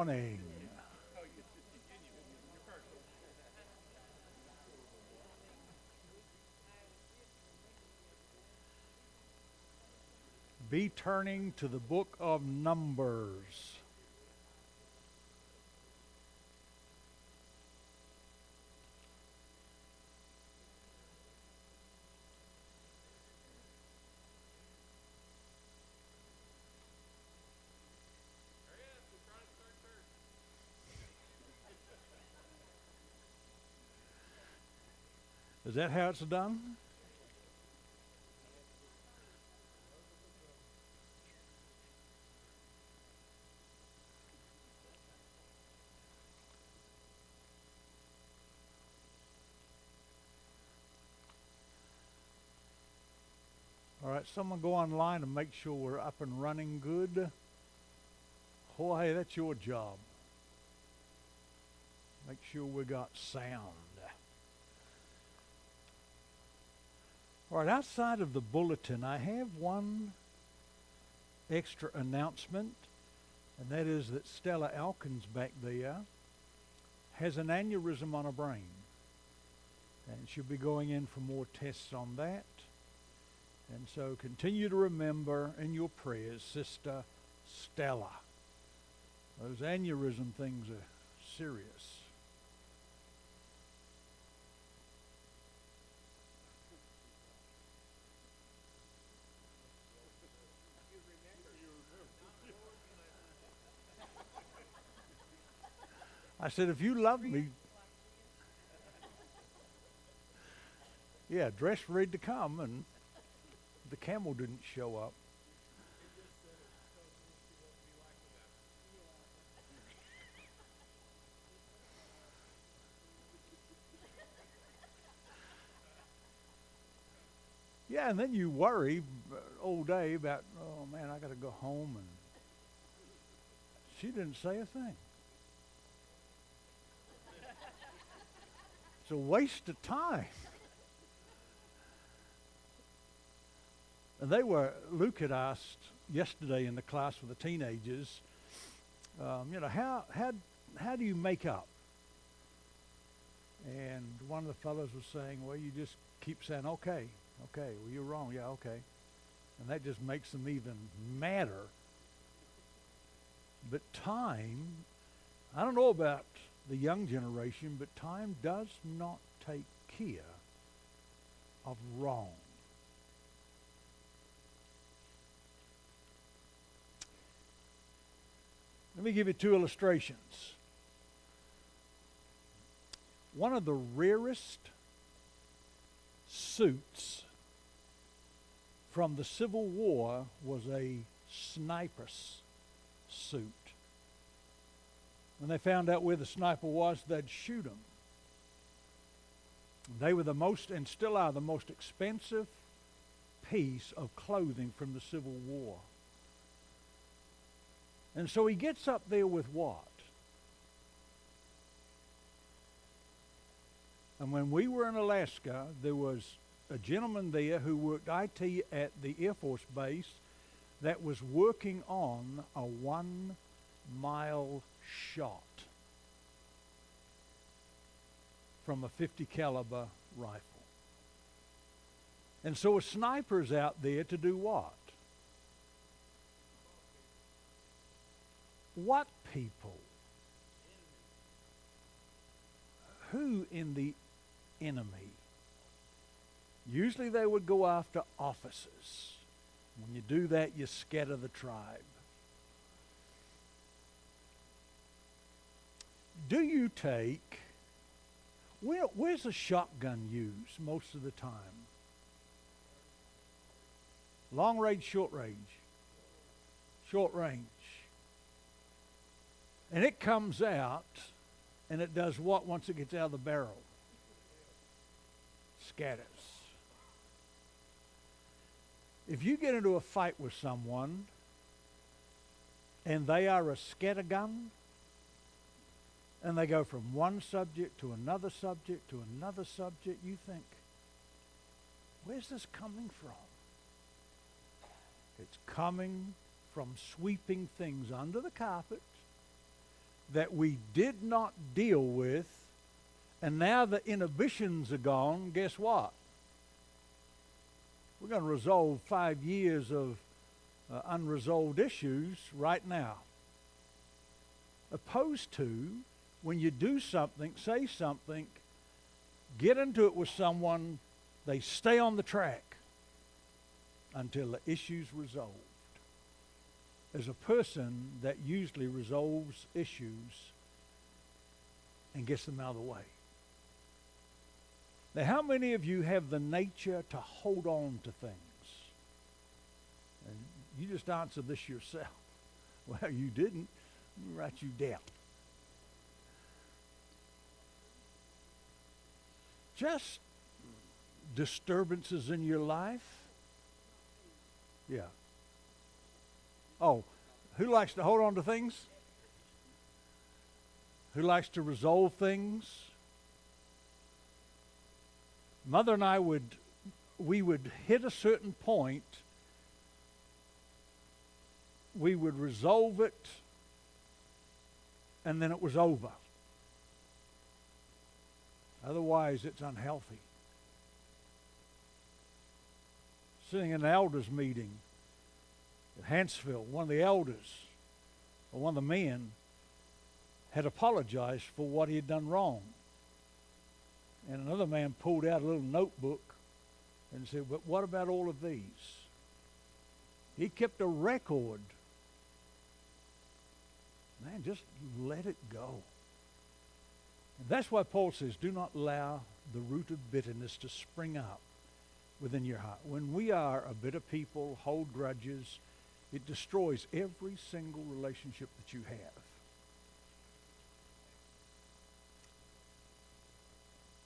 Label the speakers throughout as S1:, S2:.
S1: morning. Be turning to the book of Numbers. Is that how it's done? All right, someone go online and make sure we're up and running good. Jorge, that's your job. Make sure we got sound. All right, outside of the bulletin, I have one extra announcement, and that is that Stella Elkins back there has an aneurysm on her brain, and she'll be going in for more tests on that. And so continue to remember in your prayers Sister Stella. Those aneurysm things are serious. I said, if you love me, yeah, dress ready to come, and the camel didn't show up. Yeah, and then you worry all day about, oh man, I got to go home, and she didn't say a thing. It's a waste of time. And Luke had asked yesterday in the class with the teenagers, how do you make up? And one of the fellows was saying, well, you just keep saying, okay, well, you're wrong, yeah, okay. And that just makes them even madder. But time, I don't know about the young generation, but time does not take care of wrong. Let me give you two illustrations. One of the rarest suits from the Civil War was a sniper's suit. When they found out where the sniper was, they'd shoot him. They were the most, and still are, the most expensive piece of clothing from the Civil War. And so he gets up there with what? And when we were in Alaska, there was a gentleman there who worked IT at the Air Force Base that was working on a 1-mile shot from a .50 caliber rifle. And so a sniper's out there to do what? What people? Who in the enemy? Usually they would go after officers. When you do that, you scatter the tribe. Do you take, where's a shotgun used most of the time? Long range, short range? Short range. And it comes out, and it does what once it gets out of the barrel? Scatters. If you get into a fight with someone, and they are a scattergun, and they go from one subject to another subject to another subject, you think, where's this coming from? It's coming from sweeping things under the carpet that we did not deal with, and now the inhibitions are gone, guess what? We're going to resolve 5 years of unresolved issues right now. Opposed to when you do something, say something, get into it with someone, they stay on the track until the issue's resolved. There's a person that usually resolves issues and gets them out of the way. Now, how many of you have the nature to hold on to things? And you just answered this yourself. Well, you didn't. Let me write you down. Just disturbances in your life. Yeah. Oh, who likes to hold on to things? Who likes to resolve things? Mother and I we would hit a certain point, we would resolve it, and then it was over. Otherwise, it's unhealthy. Sitting in an elders meeting at Hansville, one of the elders, or one of the men, had apologized for what he had done wrong. And another man pulled out a little notebook and said, but what about all of these? He kept a record. Man, just let it go. And that's why Paul says, do not allow the root of bitterness to spring up within your heart. When we are a bitter people, hold grudges, it destroys every single relationship that you have.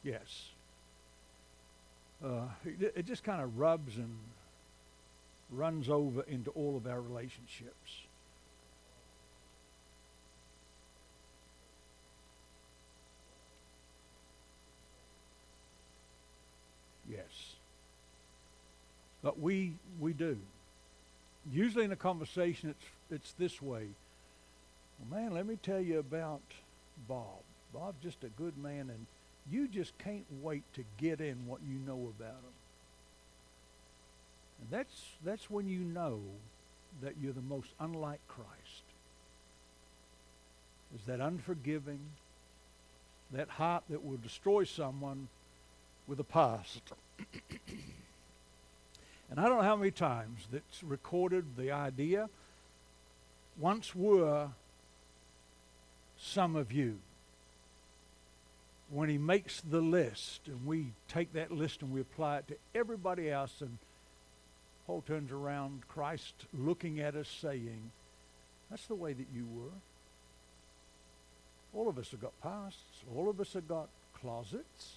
S1: Yes. It just kind of rubs and runs over into all of our relationships. Yes. But we do. Usually in a conversation it's this way. Well, man, let me tell you about Bob. Bob's just a good man, and you just can't wait to get in what you know about him. And that's when you know that you're the most unlike Christ. Is that unforgiving, that heart that will destroy someone with a past. And I don't know how many times that's recorded the idea. Once were some of you. When he makes the list, and we take that list and we apply it to everybody else, and Paul turns around, Christ looking at us saying, that's the way that you were. All of us have got pasts. All of us have got closets.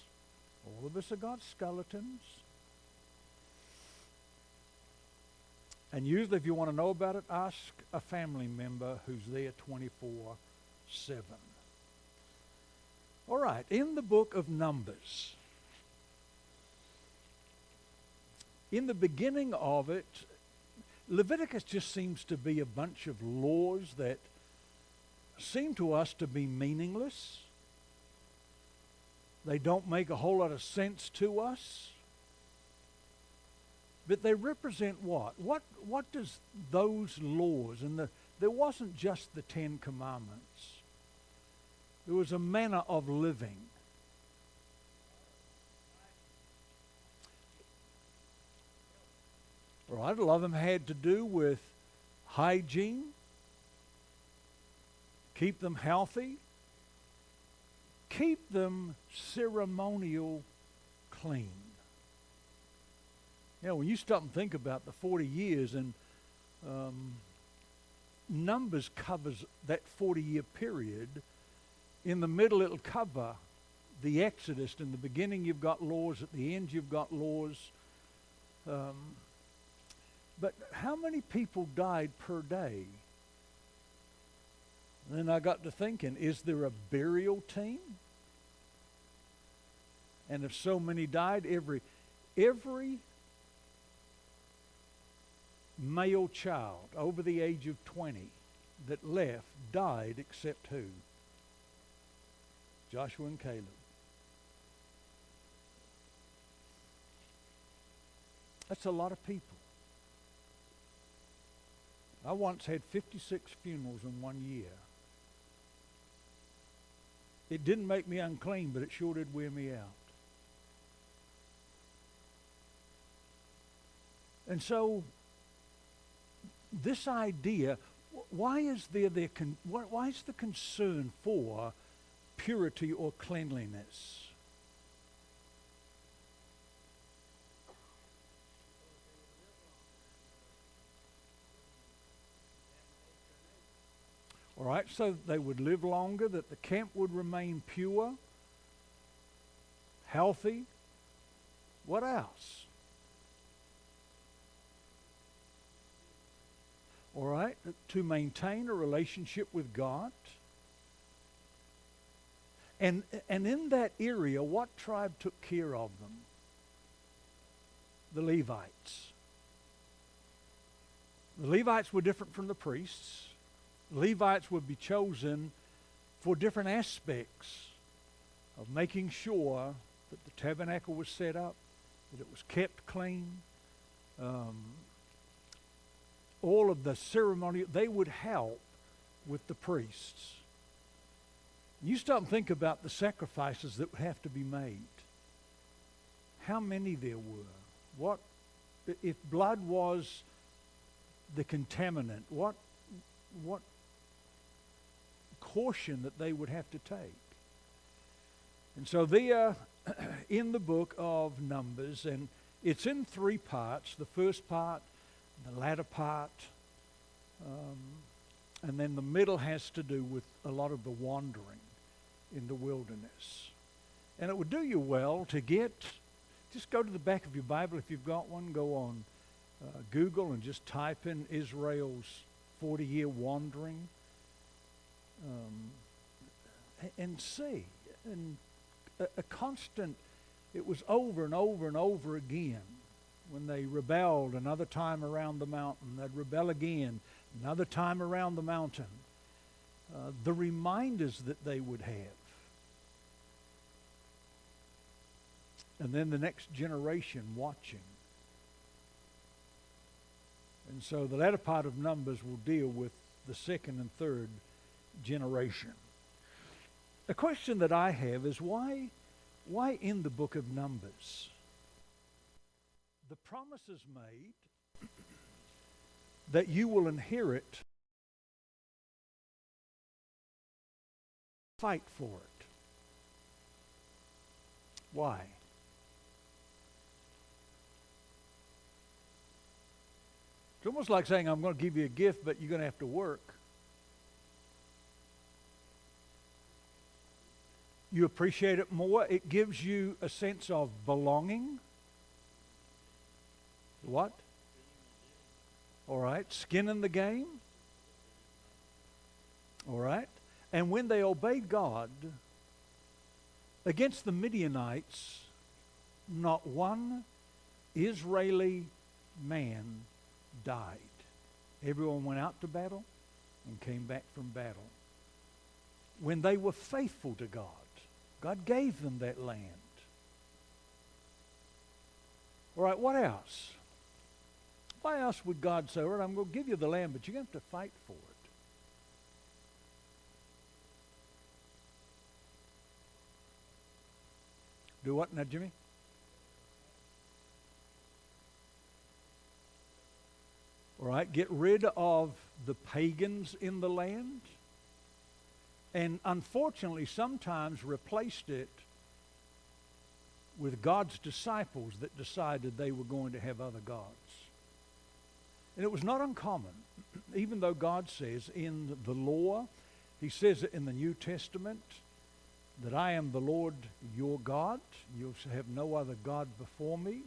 S1: All of us have got skeletons. And usually if you want to know about it, ask a family member who's there 24/7. All right, in the book of Numbers, in the beginning of it, Leviticus just seems to be a bunch of laws that seem to us to be meaningless. They don't make a whole lot of sense to us. But they represent what? What does those laws, and there wasn't just the 10 Commandments. There was a manner of living. Right, a lot of them had to do with hygiene, keep them healthy, keep them ceremonial clean. You know, when you stop and think about the 40 years, and Numbers covers that 40-year period. In the middle, it'll cover the Exodus. In the beginning, you've got laws. At the end, you've got laws. But how many people died per day? And then I got to thinking, is there a burial team? And if so many died, every male child over the age of 20 that left died except who? Joshua and Caleb. That's a lot of people. I once had 56 funerals in 1 year. It didn't make me unclean, but it sure did wear me out. And so, this idea, why is why is the concern for purity or cleanliness? All right, so they would live longer, that the camp would remain pure, healthy. What else? All right, to maintain a relationship with God. And in that area, what tribe took care of them? The Levites. The Levites were different from the priests. Levites would be chosen for different aspects of making sure that the tabernacle was set up, that it was kept clean. All of the ceremony, they would help with the priests. You stop and think about the sacrifices that would have to be made. How many there were? What if blood was the contaminant? What caution that they would have to take? And so they are in the book of Numbers, and it's in 3 parts. The first part, the latter part, and then the middle has to do with a lot of the wandering in the wilderness. And it would do you well to just go to the back of your Bible if you've got one, go on Google and just type in Israel's 40-year wandering and see. And a constant, it was over and over and over again. When they rebelled another time around the mountain, they'd rebel again, another time around the mountain. The reminders that they would have. And then the next generation watching. And so the latter part of Numbers will deal with the second and third generation. The question that I have is why in the book of Numbers? The promise is made that you will inherit, fight for it. Why? It's almost like saying, I'm going to give you a gift, but you're going to have to work. You appreciate it more. It gives you a sense of belonging. What? All right. Skin in the game. All right. And when they obeyed God against the Midianites, not one Israeli man died. Everyone went out to battle and came back from battle. When they were faithful to God, God gave them that land. All right, what else? Why else would God say, all right, I'm going to give you the land, but you're going to have to fight for it? Do what now, Jimmy? All right, get rid of the pagans in the land. And unfortunately, sometimes replaced it with God's disciples that decided they were going to have other gods. And it was not uncommon, even though God says in the law, he says it in the New Testament, that I am the Lord your God, you shall have no other God before me,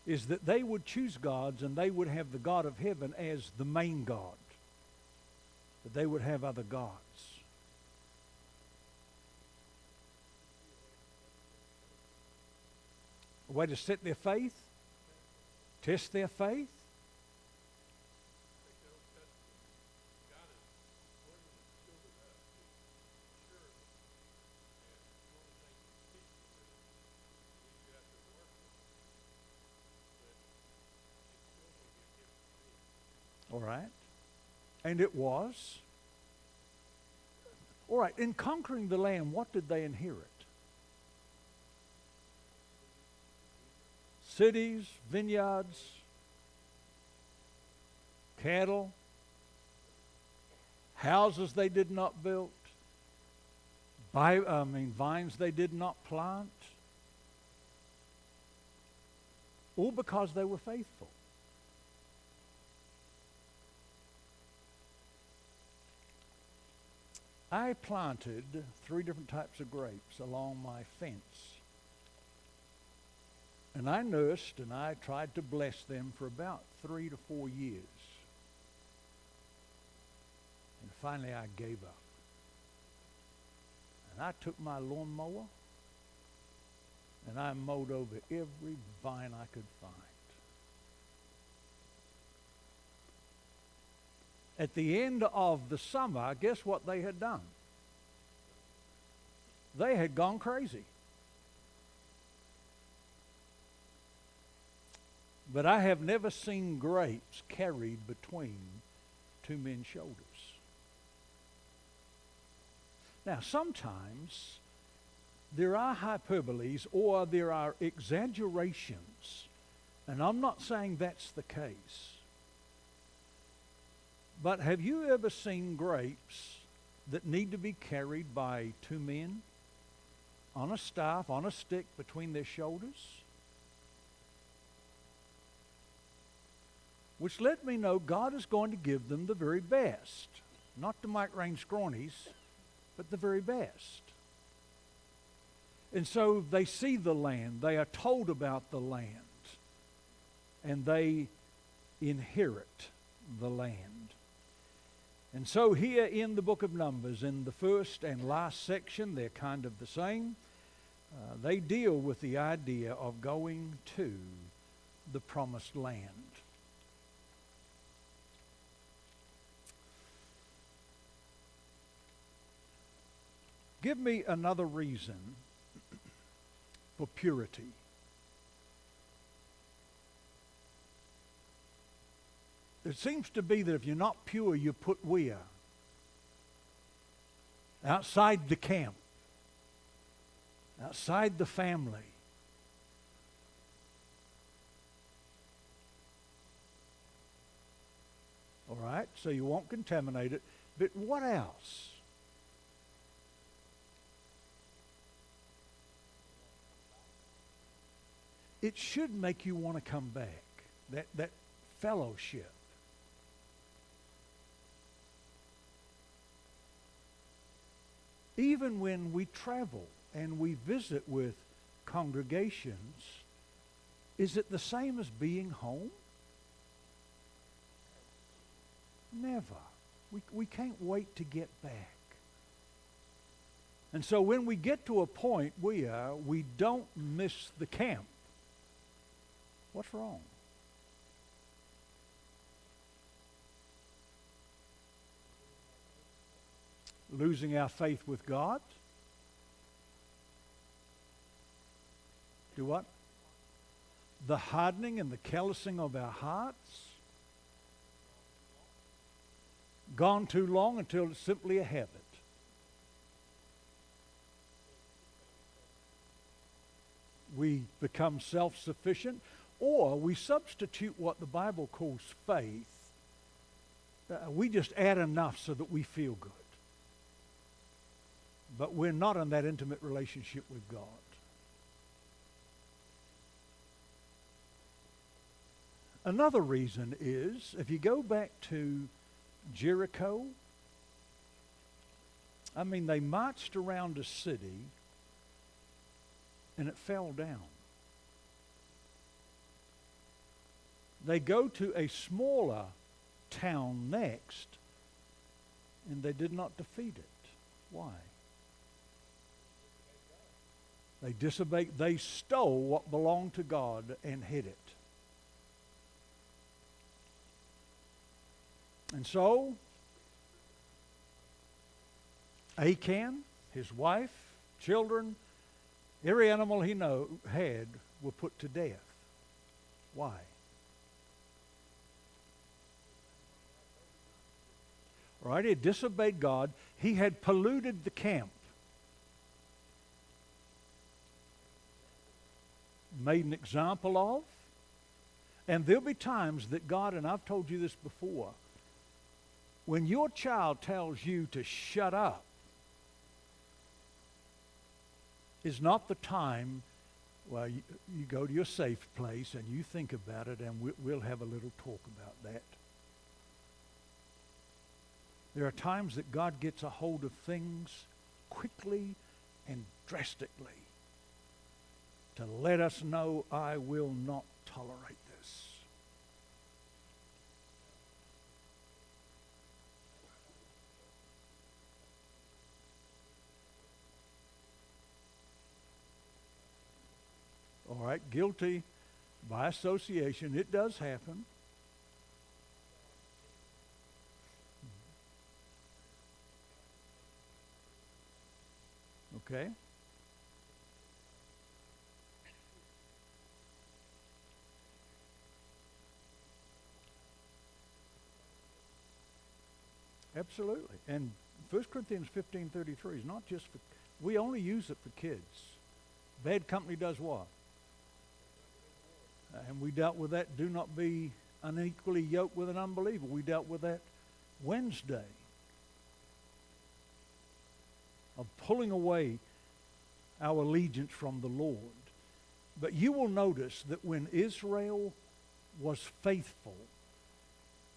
S1: is that they would choose gods and they would have the God of heaven as the main God. But they would have other gods. A way to set their faith, test their faith. All right? And it was. All right, in conquering the land, what did they inherit? Cities, vineyards, cattle, houses they did not build, vines they did not plant, all because they were faithful. I planted 3 different types of grapes along my fence. And I nursed and I tried to bless them for about 3 to 4 years. And finally I gave up. And I took my lawnmower and I mowed over every vine I could find. At the end of the summer, guess what they had done? They had gone crazy. But I have never seen grapes carried between 2 men's shoulders. Now, sometimes there are hyperboles or there are exaggerations, and I'm not saying that's the case. But have you ever seen grapes that need to be carried by 2 men on a staff, on a stick between their shoulders? Which let me know God is going to give them the very best. Not the micro-range scrawnies, but the very best. And so they see the land, they are told about the land, and they inherit the land. And so here in the book of Numbers, in the first and last section, they're kind of the same. They deal with the idea of going to the promised land. Give me another reason for purity. It seems to be that if you're not pure, you put where? Outside the camp. Outside the family. All right, so you won't contaminate it. But what else? It should make you want to come back. That fellowship. Even when we travel and we visit with congregations, is it the same as being home? Never. We can't wait to get back. And so when we get to a point where we don't miss the camp, what's wrong? Losing our faith with God? Do what? The hardening and the callousing of our hearts? Gone too long until it's simply a habit. We become self-sufficient, or we substitute what the Bible calls faith. We just add enough so that we feel good. But we're not in that intimate relationship with God. Another reason is, if you go back to Jericho, they marched around a city and it fell down. They go to a smaller town next and they did not defeat it. Why? They disobeyed. They stole what belonged to God and hid it. And so, Achan, his wife, children, every animal he had were put to death. Why? Right? He had disobeyed God. He had polluted the camp. Made an example of. And there'll be times that God, and I've told you this before, when your child tells you to shut up, is not the time, well, you go to your safe place and you think about it, and we'll have a little talk about that. There are times that God gets a hold of things quickly and drastically to let us know, I will not tolerate this. All right, guilty by association. It does happen. Okay? Absolutely. And 1 Corinthians 15:33 is not just for, we only use it for kids. Bad company does what? And we dealt with that, do not be unequally yoked with an unbeliever. We dealt with that Wednesday. Of pulling away our allegiance from the Lord. But you will notice that when Israel was faithful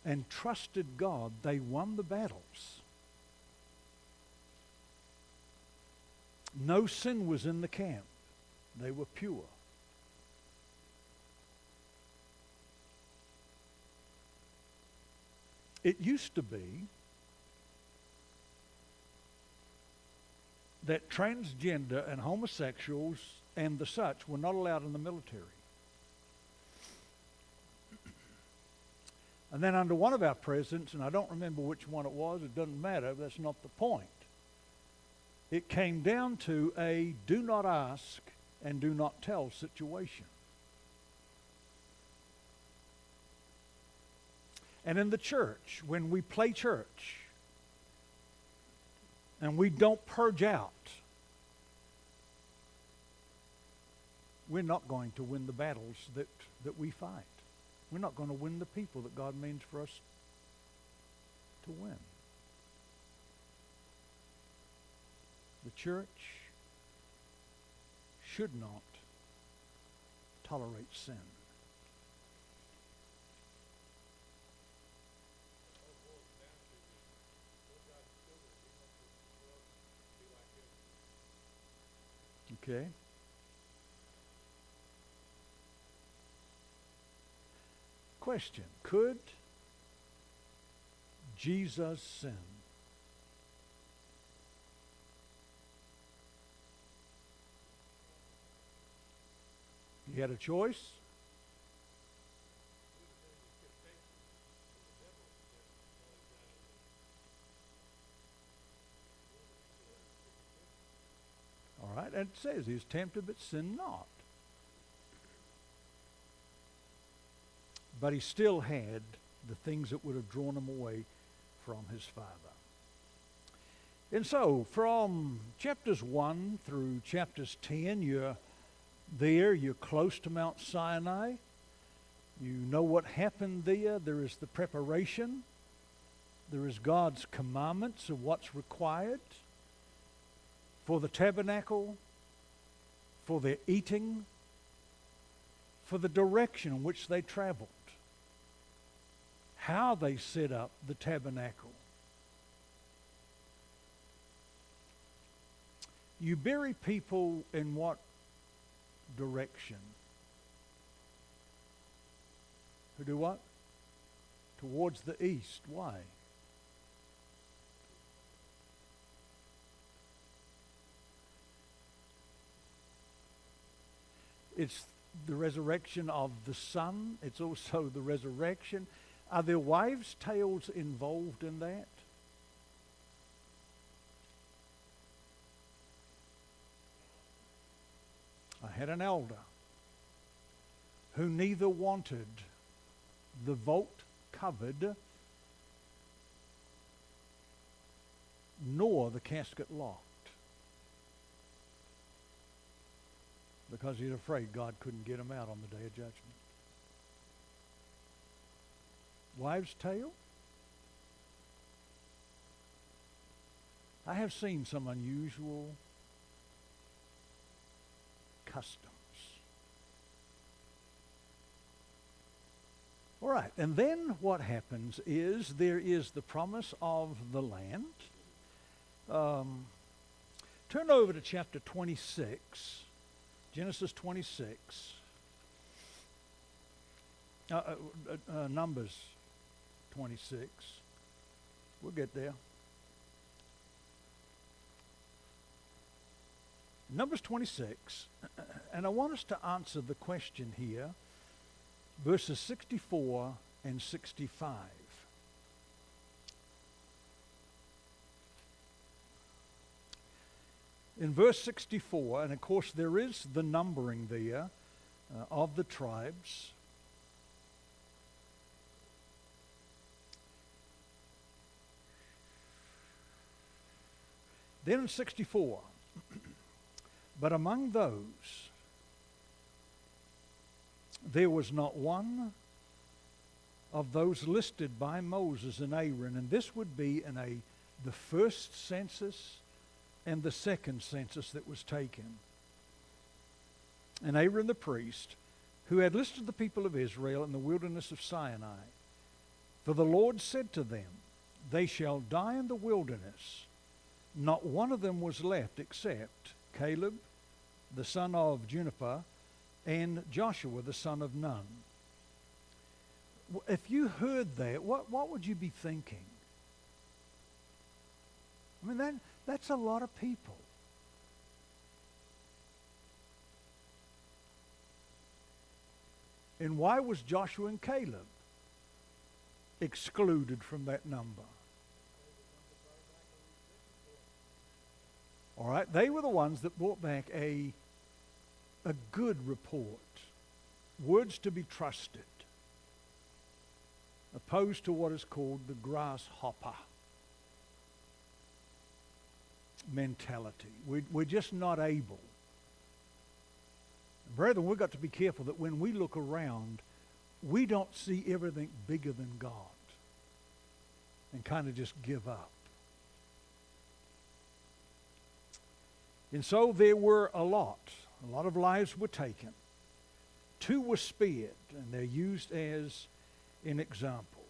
S1: and trusted God, they won the battles. No sin was in the camp. They were pure. It used to be that transgender and homosexuals and the such were not allowed in the military. And then under one of our presidents, and I don't remember which one it was, it doesn't matter, that's not the point. It came down to a do not ask and do not tell situation. And in the church, when we play church, and we don't purge out, we're not going to win the battles that we fight. We're not going to win the people that God means for us to win. The church should not tolerate sin. Okay? Question. Could Jesus sin? He had a choice. All right, and it says he was tempted but sinned not. But he still had the things that would have drawn him away from his Father. And so, from chapters 1 through chapters 10, you're there, you're close to Mount Sinai. You know what happened there. There is the preparation. There is God's commandments of what's required for the tabernacle, for their eating, for the direction in which they traveled, how they set up the tabernacle. You bury people in what direction? Who do what? Towards the east. Why? It's the resurrection of the Son. It's also the resurrection. Are there wives' tales involved in that? I had an elder who neither wanted the vault covered nor the casket locked, because he's afraid God couldn't get him out on the day of judgment. Wives' tale? I have seen some unusual customs. All right, and then what happens is there is the promise of the land. Turn over to chapter 26, Genesis 26, Numbers 26. We'll get there. Numbers 26, and I want us to answer the question here, verses 64 and 65. In verse 64, and of course there is the numbering there of the tribes. Then in 64, but among those there was not one of those listed by Moses and Aaron, and this would be in the first census and the second census that was taken. And Aaron the priest, who had listed the people of Israel in the wilderness of Sinai. For the Lord said to them, they shall die in the wilderness. Not one of them was left except Caleb, the son of Juniper, and Joshua, the son of Nun. If you heard that, what would you be thinking? I mean, that's a lot of people. And why was Joshua and Caleb excluded from that number? All right, they were the ones that brought back a good report, words to be trusted, opposed to what is called the grasshopper mentality. We're just not able. Brethren, we've got to be careful that when we look around, we don't see everything bigger than God and kind of just give up. And so there were a lot of lives were taken. 2 were spared, and they're used as an example.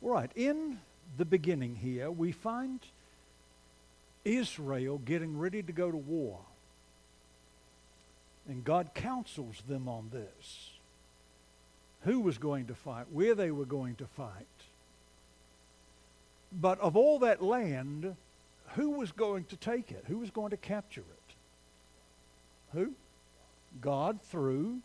S1: All right, in the beginning here, we find Israel getting ready to go to war. And God counsels them on this. Who was going to fight, where they were going to fight. But of all that land, who was going to take it? Who was going to capture it? Who? God through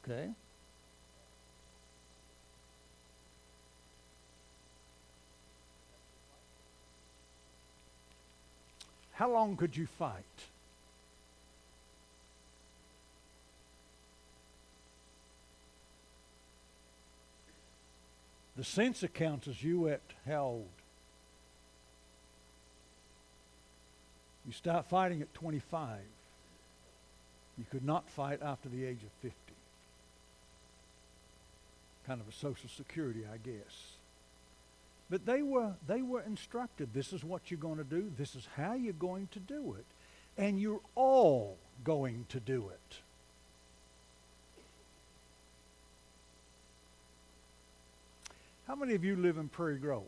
S1: okay. How long could you fight? The census counts as you at how old? You start fighting at 25. You could not fight after the age of 50. Kind of a Social Security, I guess. But they were instructed, this is what you're going to do, this is how you're going to do it, and you're all going to do it. How many of you live in Prairie Grove?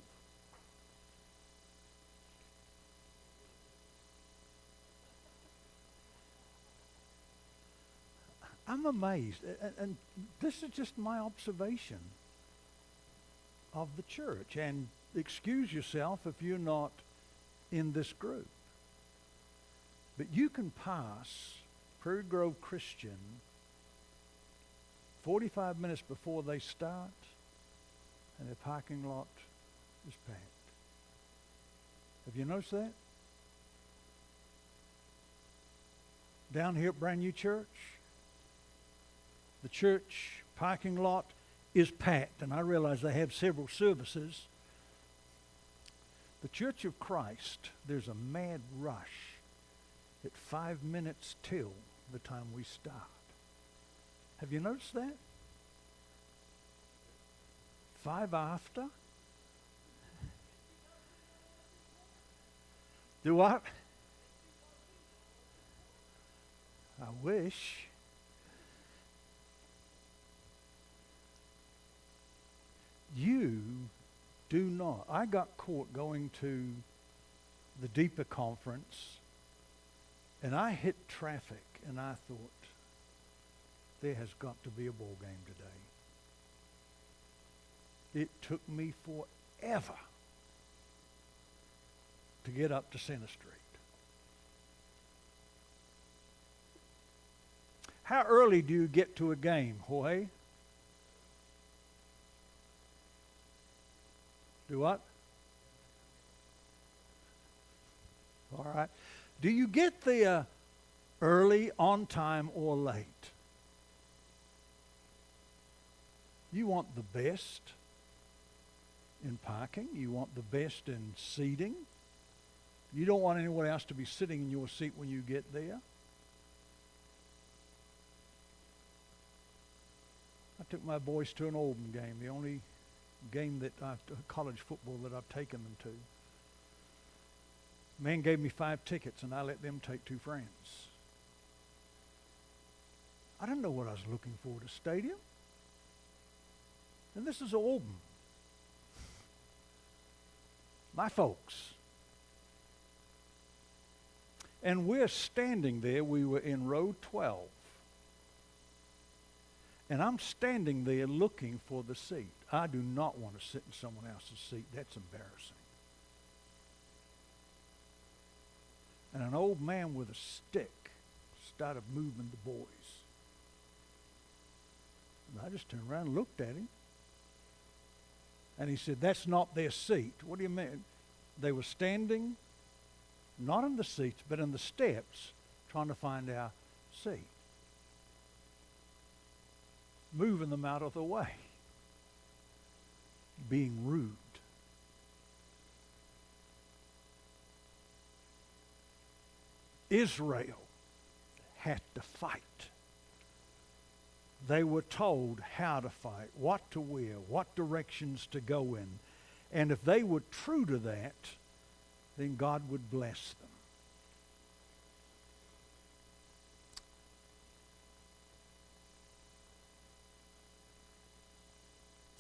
S1: I'm amazed, and this is just my observation of the church, and excuse yourself if you're not in this group. But you can pass Prairie Grove Christian 45 minutes before they start, and their parking lot is packed. Have you noticed that? Down here at Brand New Church, the church parking lot is packed, and I realize they have several services. The Church of Christ, there's a mad rush at 5 minutes till the time we start. Have you noticed that? 5 after? Do what? I wish. You do not. I got caught going to the Deeper conference, and I hit traffic, and I thought, there has got to be a ball game today. It took me forever to get up to Center Street. How early do you get to a game, Jorge? Do what? All right. Do you get there early, on time, or late? You want the best in parking. You want the best in seating. You don't want anyone else to be sitting in your seat when you get there. I took my boys to an Oldham game, the only game that college football that I've taken them to. Man gave me 5 tickets, and I let them take 2 friends. I didn't know what I was looking for at a stadium. And this is Oldham. My folks. And we're standing there. We were in row 12. And I'm standing there looking for the seat. I do not want to sit in someone else's seat. That's embarrassing. And an old man with a stick started moving the boys. And I just turned around and looked at him. And he said, that's not their seat. What do you mean? They were standing, not in the seats, but in the steps, trying to find our seat. Moving them out of the way. Being rude. Israel had to fight. They were told how to fight, what to wear, what directions to go in. And if they were true to that, then God would bless them.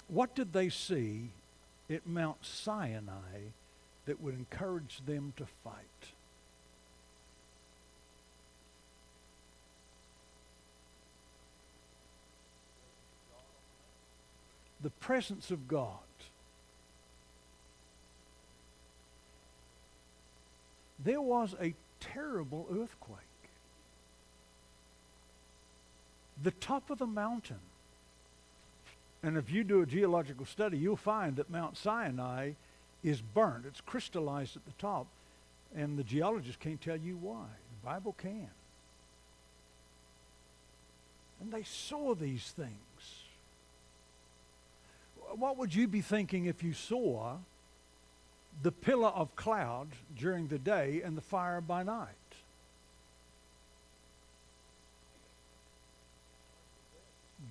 S1: What did they see at Mount Sinai that would encourage them to fight? The presence of God. There was a terrible earthquake. The top of the mountain. And if you do a geological study, you'll find that Mount Sinai is burnt. It's crystallized at the top. And the geologists can't tell you why. The Bible can. And they saw these things. What would you be thinking if you saw the pillar of cloud during the day and the fire by night?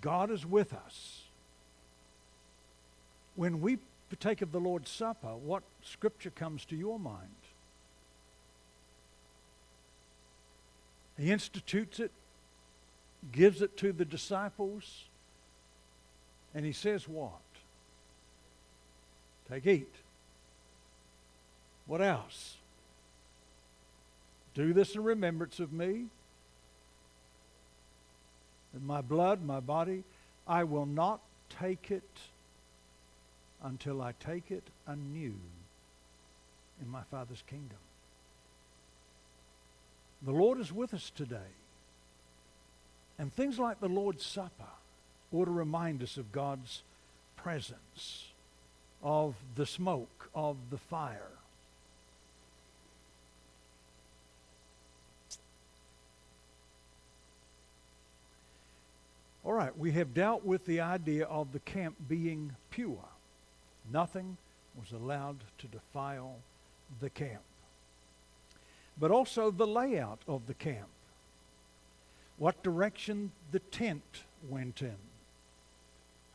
S1: God is with us. When we partake of the Lord's Supper, what scripture comes to your mind? He institutes it, gives it to the disciples, and he says what? Take, eat. What else? Do this in remembrance of me. In my blood, my body, I will not take it until I take it anew in my Father's kingdom. The Lord is with us today. And things like the Lord's Supper ought to remind us of God's presence, of the smoke, of the fire. right, we have dealt with the idea of the camp being pure. Nothing was allowed to defile the camp. But also the layout of the camp. What direction the tent went in.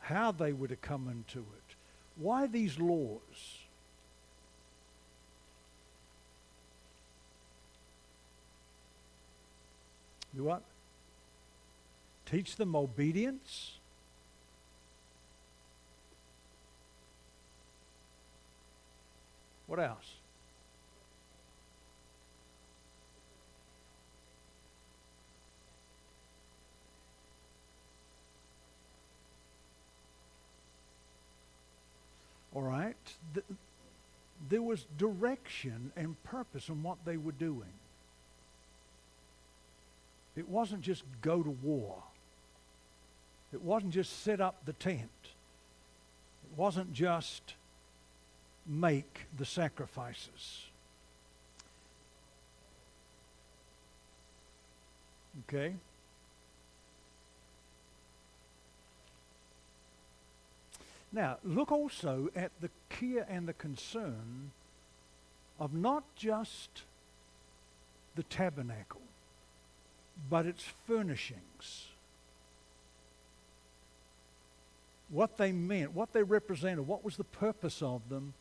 S1: How they were to come into it. Why these laws? Do what? Teach them obedience. What else? All right. There was direction and purpose in what they were doing. It wasn't just go to war. It wasn't just set up the tent. It wasn't just make the sacrifices. Okay? Now, look also at the care and the concern of not just the tabernacle, but its furnishings. What they meant, what they represented, what was the purpose of them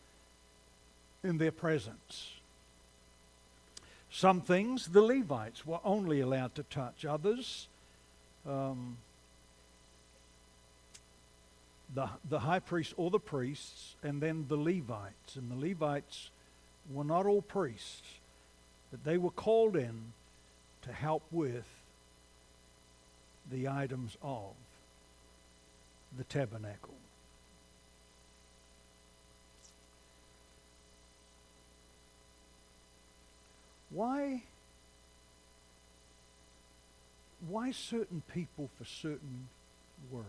S1: in their presence. Some things the Levites were only allowed to touch. Others, the high priest or the priests, and then the Levites. And the Levites were not all priests, but they were called in to help with the items of the tabernacle. Why certain people for certain works?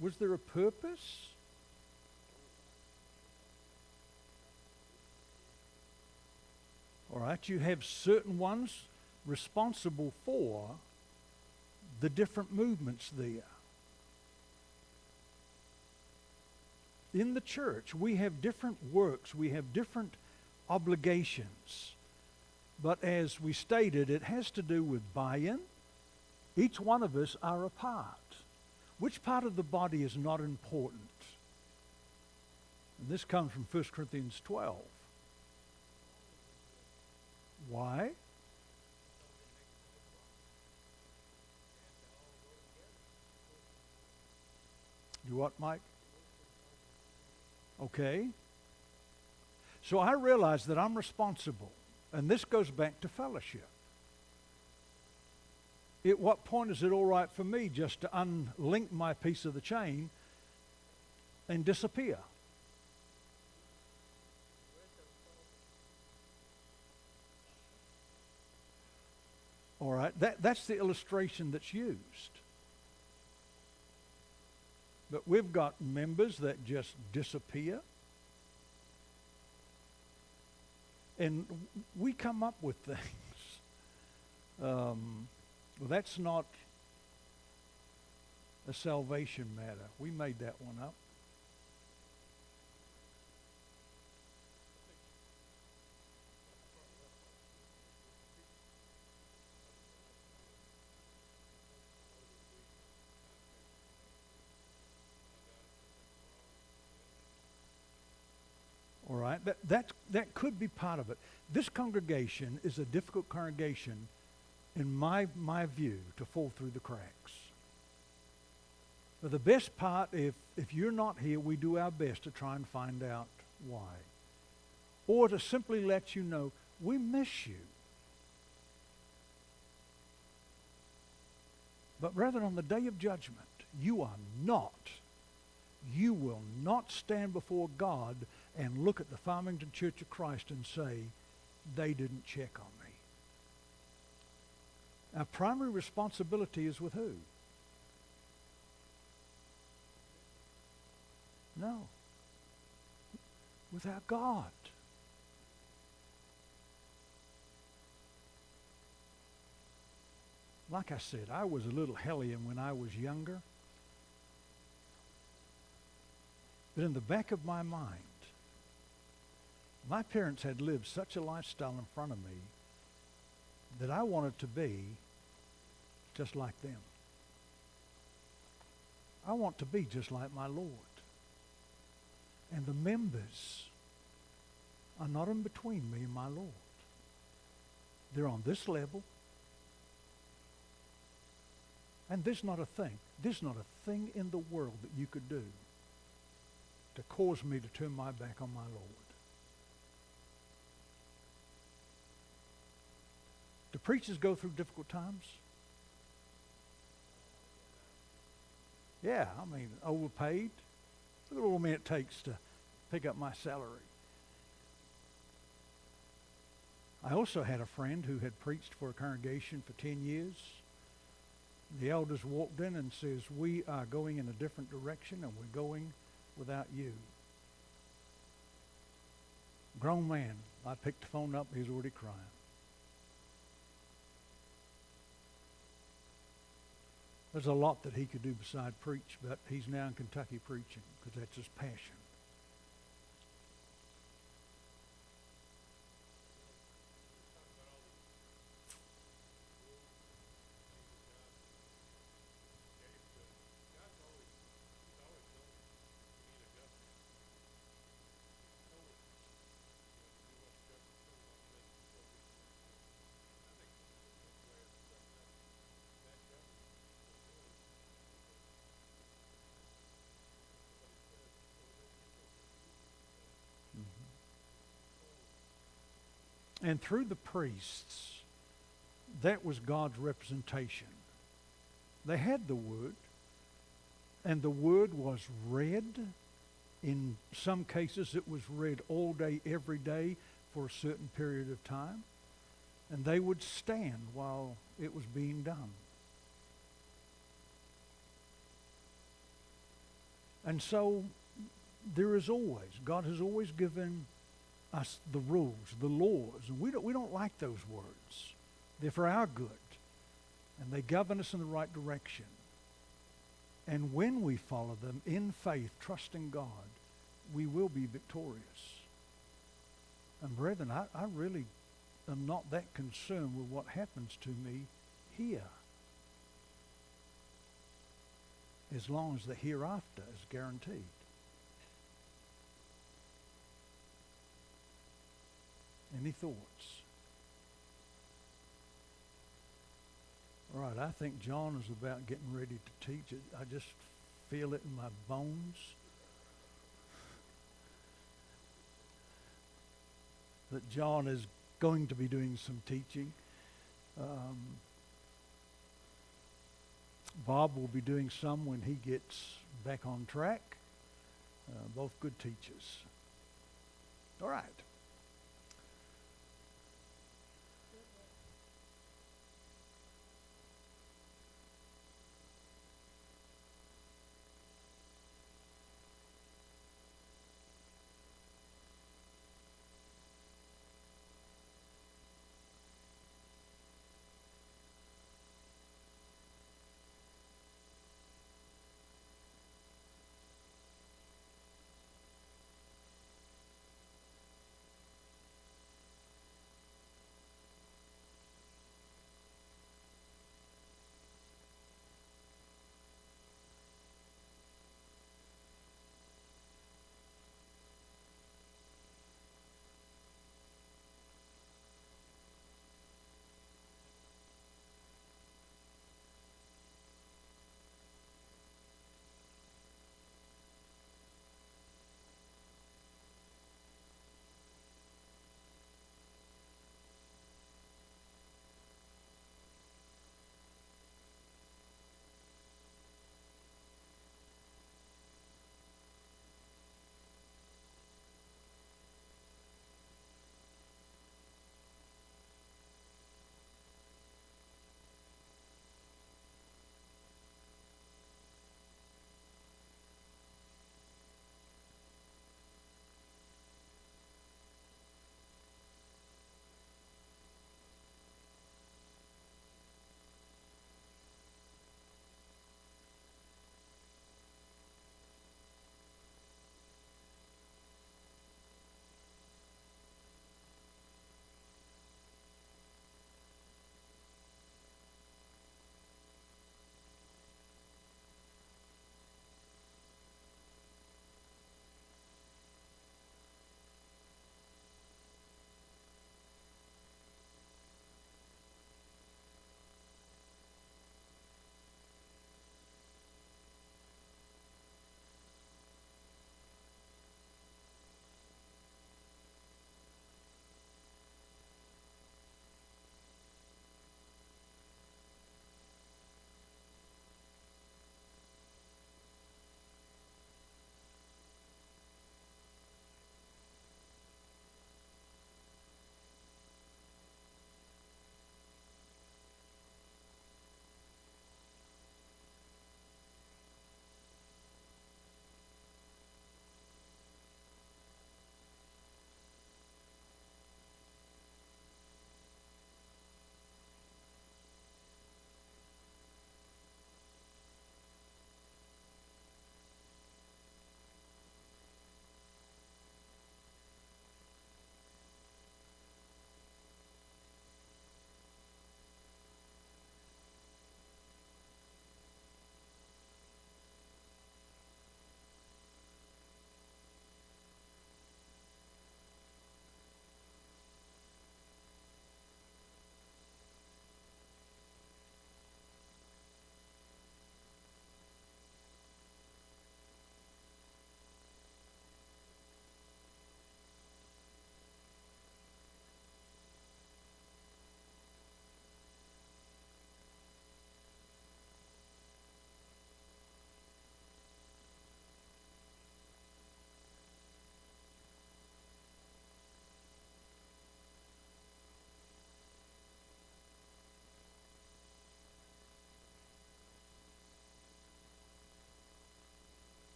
S1: Was there a purpose? All right, you have certain ones responsible for the different movements there. In the church, we have different works, we have different obligations. But as we stated, it has to do with buy-in. Each one of us are a part. Which part of the body is not important? And this comes from 1 Corinthians 12. Why? You what, Mike? Okay. So I realize that I'm responsible. And this goes back to fellowship. At what point is it all right for me just to unlink my piece of the chain and disappear? All right, that's the illustration that's used. But we've got members that just disappear. And we come up with things. Well, that's not a salvation matter. We made that one up. All right, that could be part of it. This congregation is a difficult congregation, in my view, to fall through the cracks. But the best part, if you're not here, we do our best to try and find out why. Or to simply let you know, we miss you. But rather on the day of judgment, you will not stand before God and look at the Farmington Church of Christ and say, they didn't check on me. Our primary responsibility is with who? No. without God. Like I said, I was a little hellion when I was younger. But in the back of my mind, my parents had lived such a lifestyle in front of me that I wanted to be just like them. I want to be just like my Lord. And the members are not in between me and my Lord. They're on this level. And there's not a thing in the world that you could do to cause me to turn my back on my Lord. Do preachers go through difficult times? Yeah, I mean, overpaid. Look at all me it takes to pick up my salary. I also had a friend who had preached for a congregation for 10 years. The elders walked in and says, "We are going in a different direction and we're going without you." Grown man, I picked the phone up, he was already crying. There's a lot that he could do beside preach, but he's now in Kentucky preaching because that's his passion. And through the priests, that was God's representation. They had the Word, and the Word was read. In some cases, it was read all day, every day, for a certain period of time. And they would stand while it was being done. And so, God has always given us the rules, the laws, and we don't like those words. They're for our good, and they govern us in the right direction. And when we follow them in faith, trusting God, we will be victorious. And brethren, I really am not that concerned with what happens to me here, as long as the hereafter is guaranteed. Any thoughts? All right, I think John is about getting ready to teach it. I just feel it in my bones. That John is going to be doing some teaching. Bob will be doing some when he gets back on track. Both good teachers. All right.